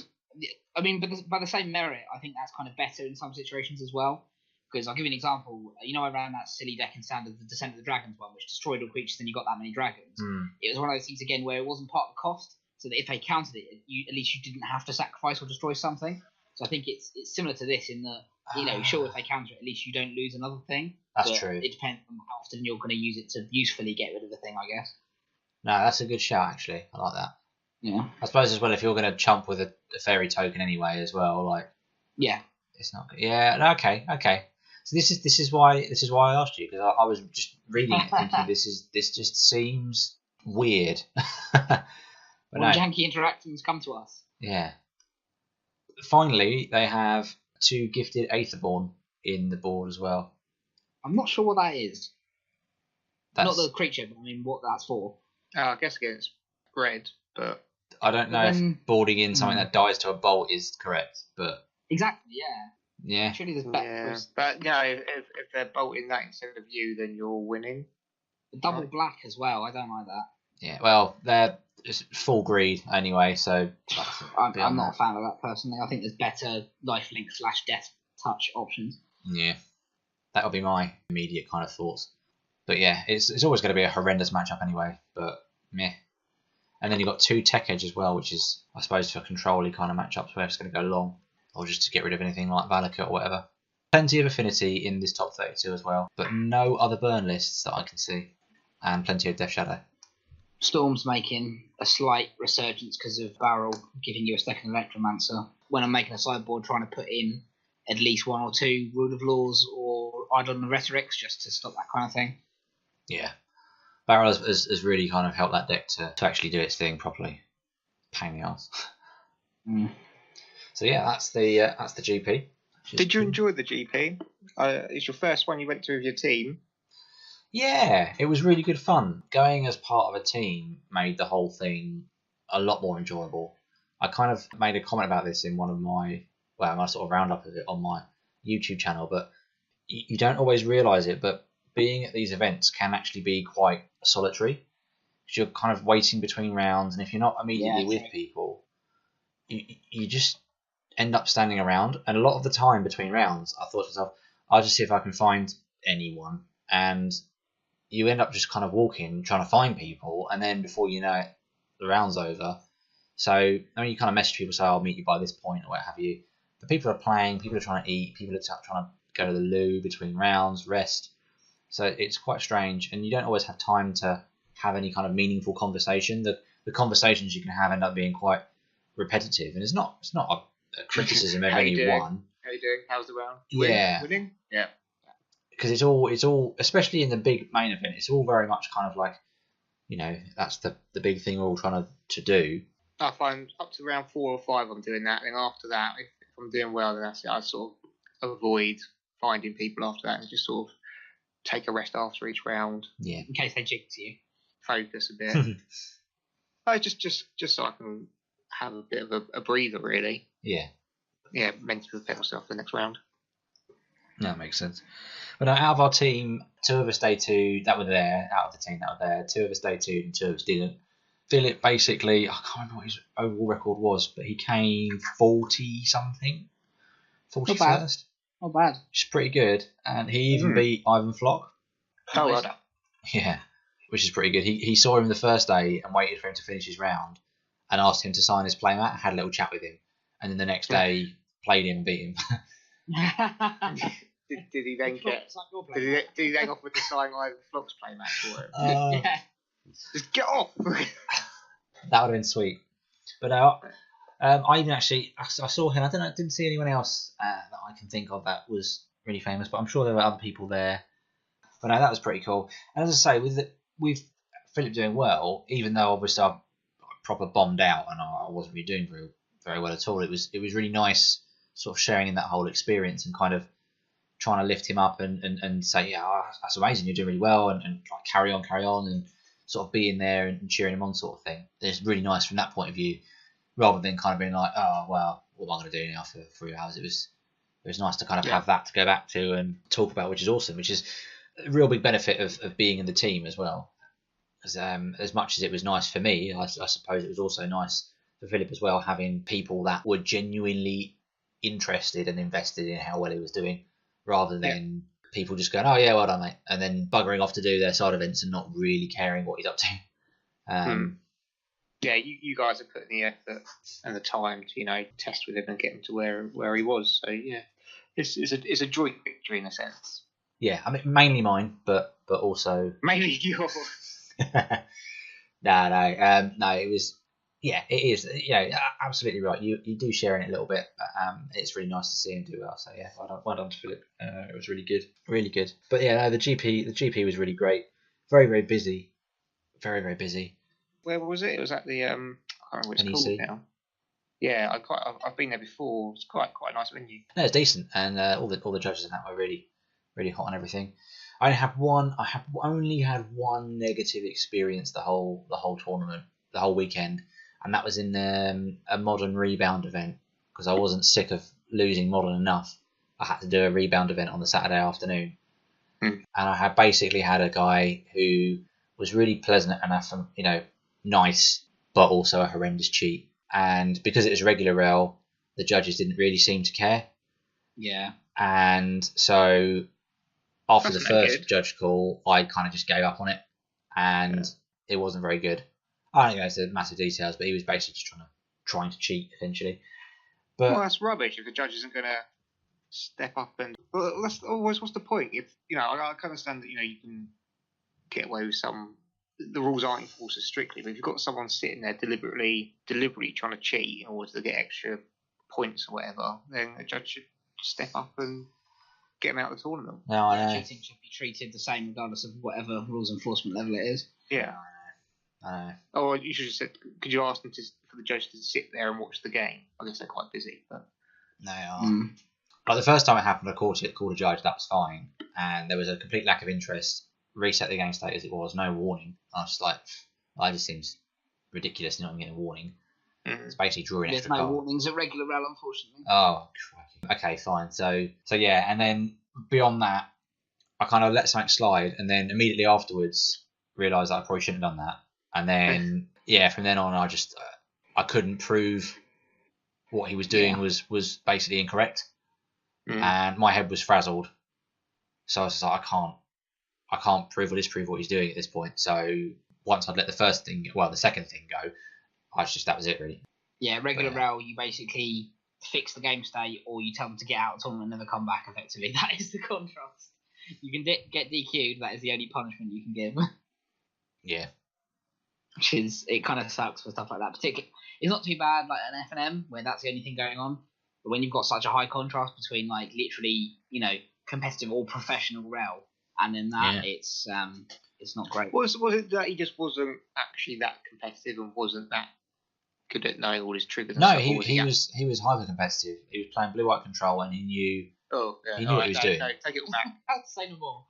I mean, but by the same merit, I think that's kind of better in some situations as well. Because I'll give you an example. You know, I ran that silly deck in Standard, the Descent of the Dragons one, which destroyed all creatures, and you got that many dragons. It was one of those things, again, where it wasn't part of the cost, so that if they countered it, at least you didn't have to sacrifice or destroy something. So I think it's similar to this in that, you know, sure, if they counter it, at least you don't lose another thing. That's true. It depends on how often you're going to use it to usefully get rid of the thing, I guess. No, that's a good shout, actually. I like that. Yeah. I suppose as well, if you're going to chump with a fairy token anyway, as well, like. Yeah. It's not good. Yeah. Okay. So this is why I asked you, because I was just reading it thinking this just seems weird. But when janky interactions come to us. Yeah. Finally, they have 2 gifted Aetherborn in the board as well. I'm not sure what that is. Not the creature, but I mean what that's for. I guess against red, but I don't know if boarding in something that dies to a bolt is correct, but exactly, yeah. Yeah. Surely there's better. But no, if they're bolting that instead of you, then you're winning. The double black as well. I don't like that. Yeah. Well, they're full greed anyway, so I'm not a fan of that personally. I think there's better lifelink / death touch options. Yeah. That would be my immediate kind of thoughts. But yeah, it's always going to be a horrendous matchup anyway. But meh. And then you've got 2 Tech Edge as well, which is, I suppose, for control-y kind of matchups where it's going to go long, or just to get rid of anything like Valakut or whatever. Plenty of affinity in this top 32 as well, but no other burn lists that I can see, and plenty of Death Shadow. Storm's making a slight resurgence because of Barrel giving you a second Electromancer. When I'm making a sideboard, trying to put in at least 1 or 2 Rule of Laws or Eidolon the Rhetorics just to stop that kind of thing. Yeah. Barrel has really kind of helped that deck to actually do its thing properly. Pain in the arse. So yeah, that's the GP. Did you enjoy the GP? It's your first one you went to with your team. Yeah, it was really good fun. Going as part of a team made the whole thing a lot more enjoyable. I kind of made a comment about this in one of my sort of roundup of it on my YouTube channel, but you don't always realise it, but being at these events can actually be quite solitary, because you're kind of waiting between rounds, and if you're not immediately with people, you just end up standing around. And a lot of the time between rounds, I thought to myself, I'll just see if I can find anyone, and you end up just kind of walking, trying to find people, and then before you know it, the round's over. So I mean, you kind of message people, say, I'll meet you by this point, or what have you. But people are playing, people are trying to eat, people are trying to go to the loo between rounds, rest. So it's quite strange, and you don't always have time to have any kind of meaningful conversation. The conversations you can have end up being quite repetitive, and it's not a criticism of anyone. How you doing? How's the round? Winning? Yeah. Because it's all, especially in the big main event, it's all very much kind of like, you know, that's the big thing we're all trying to do. I find up to round 4 or 5 I'm doing that, and after that, if I'm doing well, then that's it. I sort of avoid finding people after that and just sort of take a rest after each round. Yeah. In case they jinx you. Focus a bit. just so I can have a bit of a breather, really. Yeah. Yeah, mentally prepare myself for the next round. That makes sense. But out of our team, 2 of us day 2 that were there, out of the team that were there, 2 of us day 2 and 2 of us didn't. Philip basically, I can't remember what his overall record was, but he came 40-something. 41st. Not bad. Which is pretty good. And he even beat Ivan Flock. Oh, well done. Yeah, which is pretty good. He saw him the first day and waited for him to finish his round and asked him to sign his playmat and had a little chat with him. And then the next day, played him and beat him. Did he then get? Did he then offer to sign Ivan Flock's playmat for him? Yeah. Just get off. That would have been sweet. But I even actually I saw him. I didn't see anyone else that I can think of that was really famous. But I'm sure there were other people there. But no, that was pretty cool. And as I say, with Philip doing well, even though obviously I proper bombed out and I wasn't really doing very very well at all. It was really nice sort of sharing in that whole experience and kind of trying to lift him up and say, yeah, that's amazing, you're doing really well, and like, carry on and sort of being there and cheering him on sort of thing. It's really nice from that point of view, rather than kind of being like, oh, well, what am I going to do now for 3 hours? It was nice to kind of have that to go back to and talk about, which is awesome, which is a real big benefit of being in the team as well. As much as it was nice for me, I suppose it was also nice for Philip as well, having people that were genuinely interested and invested in how well he was doing, rather than people just going, oh yeah, well done, mate, and then buggering off to do their side events and not really caring what he's up to. Yeah, you guys are putting the effort and the time to test with him and get him to where he was. So yeah, it's a joint victory in a sense. Yeah, I mean mainly mine, but also mainly yours. No, it was. Yeah, it is. Absolutely right. You do share in it a little bit, but it's really nice to see him do well. So yeah, well done to Philip. It was really good, really good. But yeah, no, the GP was really great. Very, very busy. Very, very busy. Where was it? It was at the I can't remember what it's called now. Yeah, I've been there before. It's quite a nice venue. No, it's decent, and all the judges in that were really, really hot on everything. I only had one negative experience the whole tournament, the whole weekend, and that was in a modern rebound event, because I wasn't sick of losing modern enough. I had to do a rebound event on the Saturday afternoon, and I had basically had a guy who was really pleasant enough and nice, but also a horrendous cheat. And because it was regular rail, the judges didn't really seem to care. Yeah. And so after the first judge call, I kind of just gave up on it, and it wasn't very good. I don't go into massive details, but he was basically just trying to cheat, essentially. But well, that's rubbish if the judge isn't going to step up and. Well, that's always what's the point? If I can understand that you can get away with some. The rules aren't enforced as strictly, but if you've got someone sitting there deliberately trying to cheat in order to get extra points or whatever, then the judge should step up and get him out of the tournament. No, I know. Cheating should be treated the same regardless of whatever rules enforcement level it is. Yeah. I know. Oh, you should have said, could you ask them for the judge to sit there and watch the game? I guess they're quite busy, but. No. Like the first time it happened, I called a judge, that was fine, and there was a complete lack of interest. Reset the game state as it was, no warning. I was just like, well, that just seems ridiculous not getting a warning. It's basically drawing extra There's no card. warnings at regular rail, unfortunately. Oh, crikey. Okay, fine. So yeah, and then beyond that, I kind of let something slide, and then immediately afterwards realised that I probably shouldn't have done that. And then from then on, I couldn't prove what he was doing was basically incorrect, and my head was frazzled. So I was just like, I can't prove or disprove what he's doing at this point. So once I'd let the second thing go, that was it really. Yeah, regular rail, you basically fix the game state, or you tell them to get out of the tournament and never come back. Effectively, that is the contrast. You can get DQ'd. That is the only punishment you can give. Yeah. Which is, it kind of sucks for stuff like that. Particularly, it's not too bad like an F&M where that's the only thing going on. But when you've got such a high contrast between like literally, competitive or professional rail, and then that it's not great. Was it that he just wasn't actually that competitive and wasn't that good at knowing all his triggers? No, he was hyper competitive. He was playing blue white control, and he knew. Oh, yeah. He knew what he was doing. No, take it back. I'd say no more.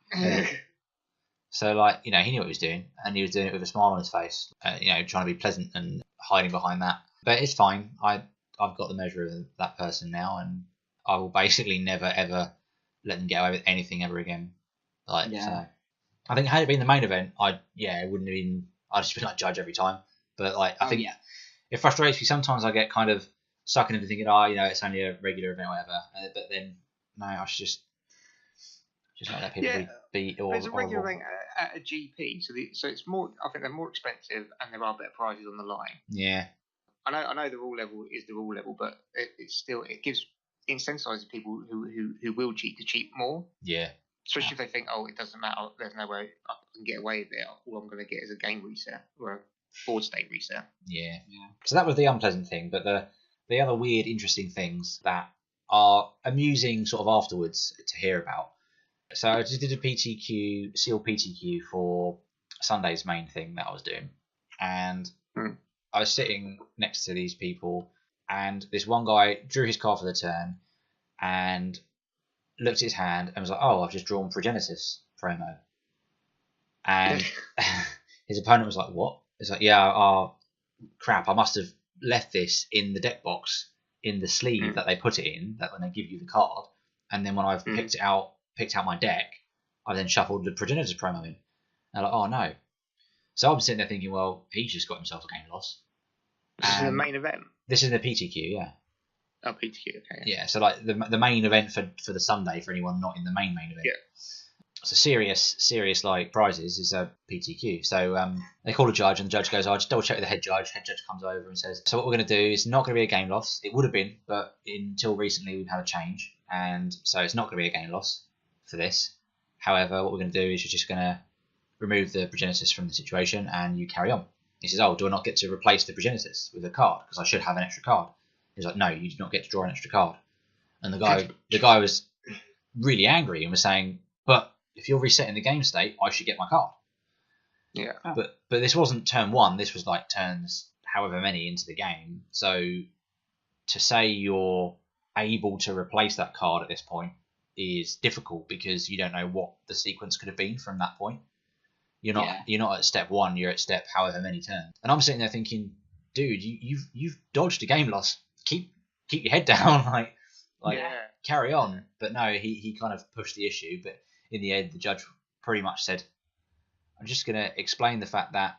So he knew what he was doing, and he was doing it with a smile on his face. Trying to be pleasant and hiding behind that. But it's fine. I've got the measure of that person now, and I will basically never ever let them get away with anything ever again. So I think had it been the main event, it wouldn't have been. I'd just been like judge every time. But I think it frustrates me sometimes. I get kind of sucking into thinking, it's only a regular event, or whatever. But then no, I should just not let people be. Or it's a regular event at a GP, so it's more. I think they're more expensive, and there are better prizes on the line. Yeah, I know the rule level is the rule level, but it incentivizes people who will cheat to cheat more. Yeah. Especially if they think, it doesn't matter, there's no way I can get away with it. All I'm going to get is a game reset or a board state reset. Yeah. So that was the unpleasant thing, but the other weird, interesting things that are amusing sort of afterwards to hear about. So I just did a seal PTQ for Sunday's main thing that I was doing, and I was sitting next to these people, and this one guy drew his card for the turn, and looked at his hand and was like, I've just drawn Progenitus promo. And his opponent was like, what? It's like, crap, I must have left this in the deck box in the sleeve that they put it in, that when they give you the card, and then when I've picked out my deck, I then shuffled the Progenitor's promo in. And they're like, oh no. So I'm sitting there thinking, well, he's just got himself a game loss. This is the main event? This is the PTQ, yeah. Oh, PTQ, okay. Yeah, so like the main event for the Sunday, for anyone not in the main event. Yeah. So serious like prizes is a PTQ. So they call a judge, and the judge goes, "I'll just double check with the head judge." Head judge comes over and says, "So what we're going to do is not going to be a game loss. It would have been, but until recently we've had a change, and so it's not going to be a game loss for this. However, what we're going to do is you're just going to remove the Progenitus from the situation, and you carry on." He says, "Oh, do I not get to replace the Progenitus with a card because I should have an extra card?" He's like, "No, you do not get to draw an extra card." And the guy was really angry and was saying, "But if you're resetting the game state, I should get my card." Yeah. But this wasn't turn one. This was like turns however many into the game. So to say you're able to replace that card at this point is difficult because you don't know what the sequence could have been from that point. You're not at step one. You're at step however many turns. And I'm sitting there thinking, dude, you've dodged a game loss. Keep your head down. like carry on. But no, he kind of pushed the issue. But in the end, the judge pretty much said, "I'm just going to explain the fact that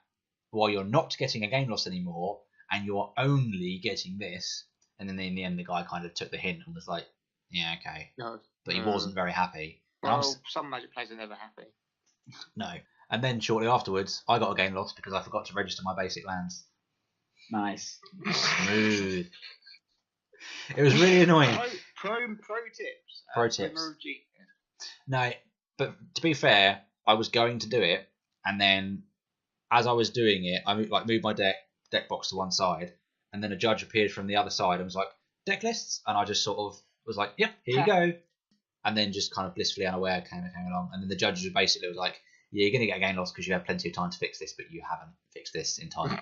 while you're not getting a game loss anymore and you're only getting this," and then in the end, the guy kind of took the hint and was like, "Yeah, okay." No, but he wasn't very happy. Well, some Magic players are never happy. No. And then shortly afterwards, I got a game loss because I forgot to register my basic lands. Nice. Smooth. It was really annoying. Pro tips. Pro tips. Glimmer of Genius. No, but to be fair, I was going to do it, and then as I was doing it, I moved my deck box to one side, and then a judge appeared from the other side and was like, "Deck lists," and I just sort of was like, "Yep, here you go," and then just kind of blissfully unaware came along, and then the judge basically was like, "Yeah, you're going to get a game loss because you have plenty of time to fix this, but you haven't fixed this in time."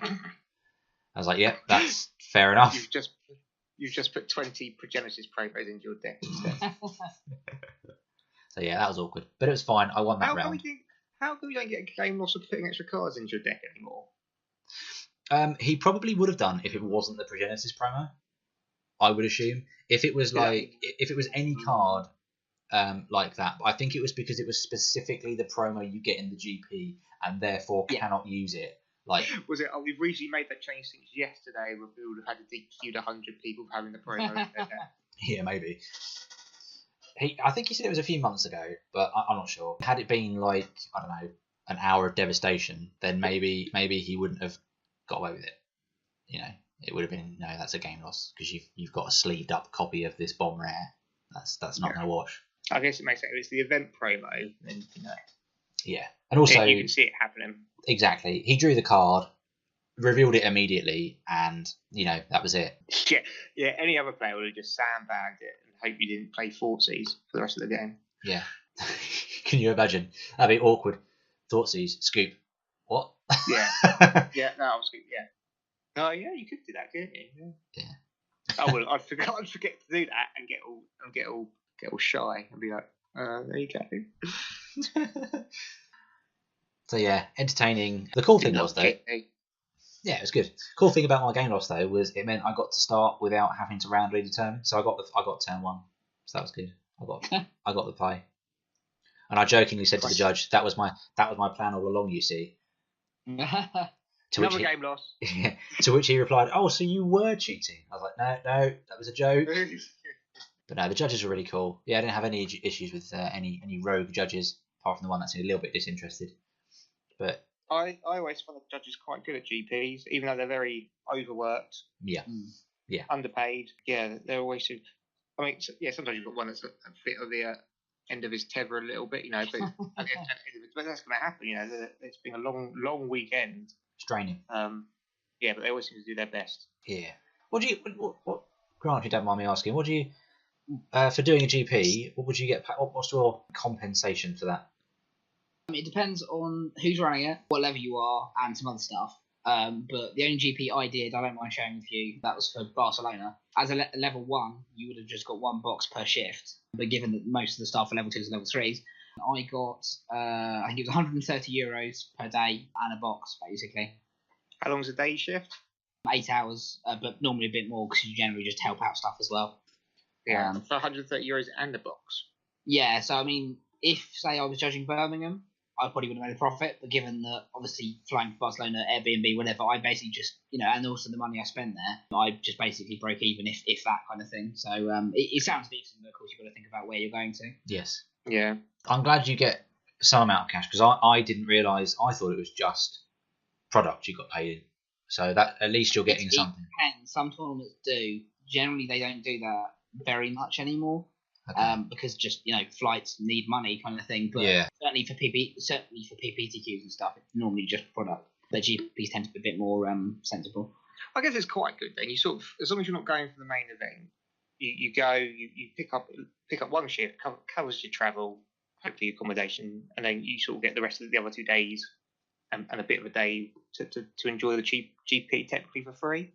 I was like, "Yep, that's fair enough." You've just put 20 Progenitus promos into your deck instead. So yeah, that was awkward, but it was fine. I won that round. How come you don't get a game loss for putting extra cards into your deck anymore? He probably would have done if it wasn't the Progenitus promo. I would assume if it was if it was any card like that. But I think it was because it was specifically the promo you get in the GP and therefore cannot use it. Like, was it? Oh, we've recently made that change since yesterday. We would have had to DQ 100 people for having the promo. Yeah, maybe. I think he said it was a few months ago, but I'm not sure. Had it been like, I don't know, an hour of devastation, then maybe he wouldn't have got away with it. You know, it would have been, no, that's a game loss because you've got a sleeved up copy of this bomb rare. That's not going to wash. I guess it makes sense. It's the event promo, then Yeah, and also you can see it happening. Exactly. He drew the card, revealed it immediately, and that was it. Yeah. Any other player would have just sandbagged it and hope you didn't play Thoughtseize for the rest of the game. Yeah. Can you imagine? That'd be awkward. Thoughtseize, scoop. What? Yeah. No, I'll scoop. Yeah. Oh yeah, you could do that, couldn't you? Yeah. Oh well, I'd forget to do that and get all shy and be like, there you go. So yeah, entertaining. The cool thing was though, yeah, it was good. Cool thing about my game loss though was it meant I got to start without having to roundly determine. So I got turn one, so that was good. I got the play, and I jokingly said to the judge, "That was my plan all along." You see. Another game loss. To which he replied, "Oh, so you were cheating?" I was like, "No, that was a joke." But no, the judges were really cool. Yeah, I didn't have any issues with any rogue judges apart from the one that seemed a little bit disinterested. But I always find the judges quite good at GPs, even though they're very overworked. Yeah. Underpaid. Yeah, they're always. I mean, sometimes you've got one that's a bit of the end of his tether a little bit, but but that's going to happen. It's been a long weekend. Straining. But they always seem to do their best. Yeah. What Grant, if you don't mind me asking, what do you for doing a GP? What would you get? What's your compensation for that? It depends on who's running it, what level you are, and some other stuff. But the only GP I did, I don't mind sharing with you, that was for Barcelona. As a level 1, you would have just got one box per shift. But given that most of the staff are level 2s and level 3s, I got, I think it was €130 per day and a box, basically. How long's a day shift? 8 hours, but normally a bit more because you generally just help out stuff as well. Yeah, for €130 and a box. Yeah, so I mean, if say I was judging Birmingham, I probably would have made a profit. But given that obviously flying to Barcelona, Airbnb, whatever, I basically just and also the money I spent there, I just basically broke even, if that kind of thing. So it sounds decent, but of course you've got to think about where you're going to. Yes. Yeah. I'm glad you get some amount of cash because I didn't realise. I thought it was just product you got paid in. So that at least you're getting something. It depends. Some tournaments do. Generally, they don't do that very much anymore. Okay. Because just flights need money kind of thing. But certainly for PPTQs and stuff, it's normally just product. But GPs tend to be a bit more sensible. I guess it's quite good then. You sort of, as long as you're not going for the main event, you go, you pick up one shift, covers your travel, hopefully accommodation, and then you sort of get the rest of the other 2 days and a bit of a day to enjoy the GP technically for free.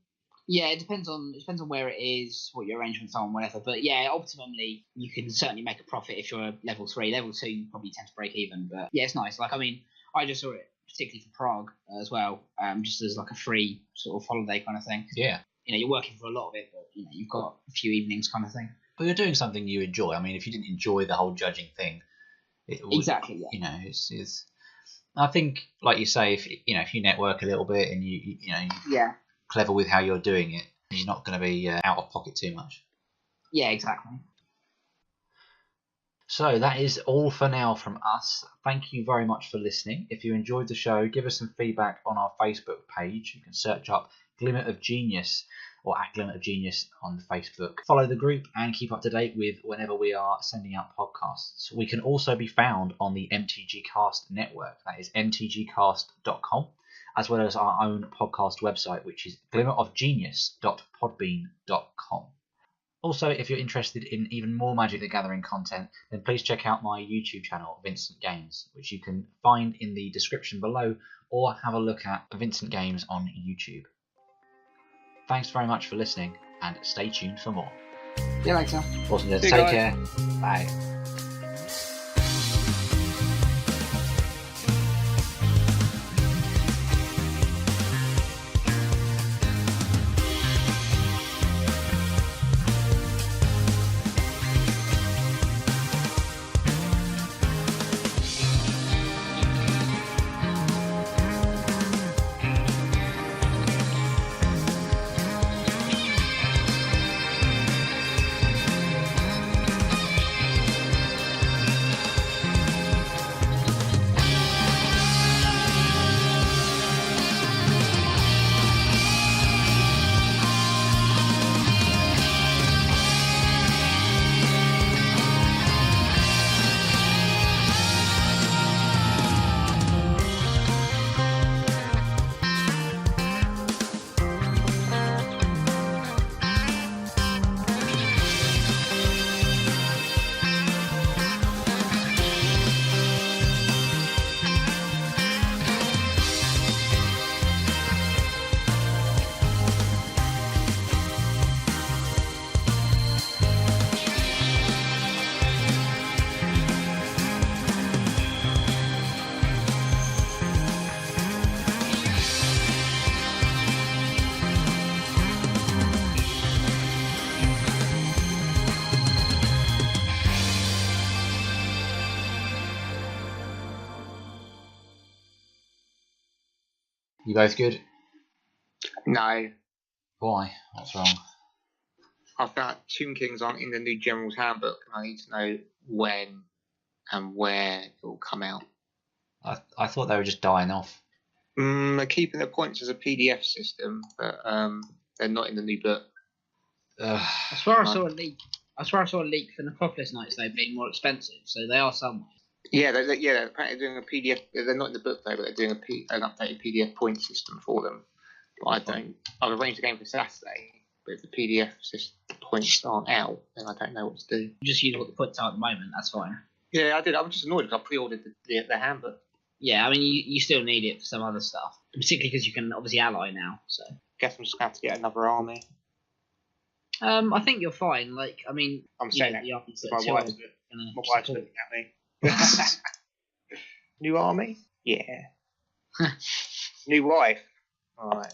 Yeah, it depends on where it is, what your arrangements are, and whatever. But yeah, ultimately you can certainly make a profit if you're level 3. Level 2 you probably tend to break even. But yeah, it's nice. Like I mean, I just saw it particularly for Prague as well, just as like a free sort of holiday kind of thing. Yeah. You're working for a lot of it, but you've got a few evenings kind of thing. But you're doing something you enjoy. I mean, if you didn't enjoy the whole judging thing, it would, exactly. Yeah. It's. I think, like you say, if you network a little bit and you clever with how you're doing it, you're not going to be out of pocket too much. Yeah, exactly. So that is all for now from us. Thank you very much for listening. If you enjoyed the show, give us some feedback on our Facebook page. You can search up Glimmer of Genius or at Glimmer of Genius on Facebook. Follow the group and keep up to date with whenever we are sending out podcasts. We can also be found on the MTG Cast network. That is mtgcast.com, as well as our own podcast website, which is glimmerofgenius.podbean.com. Also, if you're interested in even more Magic the Gathering content, then please check out my YouTube channel, Vincent Games, which you can find in the description below, or have a look at Vincent Games on YouTube. Thanks very much for listening, and stay tuned for more. See you later. Awesome. Take care. Bye. You both good? No. Why? What's wrong? I found Tomb Kings aren't in the new General's Handbook, and I need to know when and where it will come out. I thought they were just dying off. They're keeping their points as a PDF system, but they're not in the new book. I swear I saw a leak for Necropolis Knights though being more expensive, so they are somewhere. Yeah, they're apparently doing a PDF. They're not in the book though, but they're doing an updated PDF point system for them. But I've arranged the game for Saturday, but if the PDF points aren't out, then I don't know what to do. Just use what the points are at the moment. That's fine. Yeah, I did. I was just annoyed because I pre-ordered the handbook. Yeah, I mean you still need it for some other stuff, particularly because you can obviously ally now. So guess I'm just gonna have to get another army. I think you're fine. Like, I mean, I'm saying that my wife's looking at me. New army? Yeah. New wife? Alright.